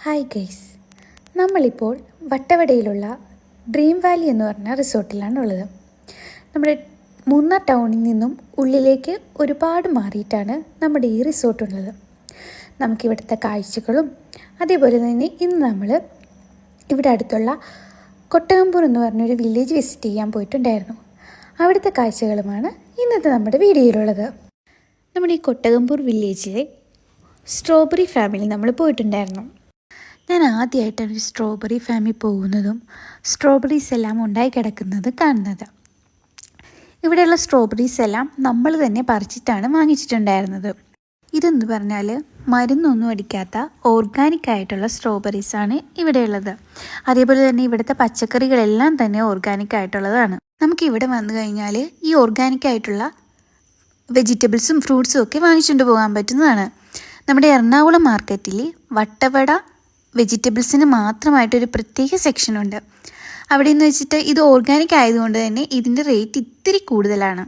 Hi guys, നമ്മളിപ്പോൾ വട്ടവടയിലുള്ള dream Valley എന്ന് പറഞ്ഞ റിസോർട്ടിലാണ് ഉള്ളത്. നമ്മുടെ മൂന്നാർ ടൗണിൽ നിന്നും ഉള്ളിലേക്ക് ഒരുപാട് മാറിയിട്ടാണ് നമ്മുടെ ഈ റിസോർട്ടുള്ളത്. നമുക്കിവിടുത്തെ കാഴ്ചകളും അതേപോലെ തന്നെ ഇന്ന് നമ്മൾ ഇവിടെ അടുത്തുള്ള കൊട്ടകമ്പൂർ എന്ന് പറഞ്ഞൊരു വില്ലേജ് വിസിറ്റ് ചെയ്യാൻ പോയിട്ടുണ്ടായിരുന്നു. അവിടുത്തെ കാഴ്ചകളുമാണ് ഇന്നത്തെ നമ്മുടെ വീഡിയോയിലുള്ളത്. നമ്മുടെ ഈ കൊട്ടകമ്പൂർ വില്ലേജിലെ സ്ട്രോബെറി ഫാമിൽ നമ്മൾ പോയിട്ടുണ്ടായിരുന്നു. ഞാൻ ആദ്യമായിട്ടാണ് ഒരു സ്ട്രോബെറി ഫാമിൽ പോകുന്നതും സ്ട്രോബെറീസ് എല്ലാം ഉണ്ടായി കിടക്കുന്നത് കാണുന്നത്. ഇവിടെയുള്ള സ്ട്രോബെറീസ് എല്ലാം നമ്മൾ തന്നെ പറിച്ചിട്ടാണ് വാങ്ങിച്ചിട്ടുണ്ടായിരുന്നത്. ഇതെന്ന് പറഞ്ഞാൽ മരുന്നൊന്നും അടിക്കാത്ത ഓർഗാനിക് ആയിട്ടുള്ള സ്ട്രോബെറീസാണ് ഇവിടെയുള്ളത്. അതേപോലെ തന്നെ ഇവിടുത്തെ പച്ചക്കറികളെല്ലാം തന്നെ ഓർഗാനിക് ആയിട്ടുള്ളതാണ്. നമുക്കിവിടെ വന്നു കഴിഞ്ഞാൽ ഈ ഓർഗാനിക് ആയിട്ടുള്ള വെജിറ്റബിൾസും ഫ്രൂട്ട്സും ഒക്കെ വാങ്ങിച്ചുകൊണ്ട് പോകാൻ പറ്റുന്നതാണ്. നമ്മുടെ എറണാകുളം മാർക്കറ്റിൽ വട്ടവട വെജിറ്റബിൾസിന് മാത്രമായിട്ടൊരു പ്രത്യേക സെക്ഷനുണ്ട്. അവിടെ എന്ന് വെച്ചിട്ട് ഇത് ഓർഗാനിക് ആയതുകൊണ്ട് തന്നെ ഇതിൻ്റെ റേറ്റ് ഇത്തിരി കൂടുതലാണ്.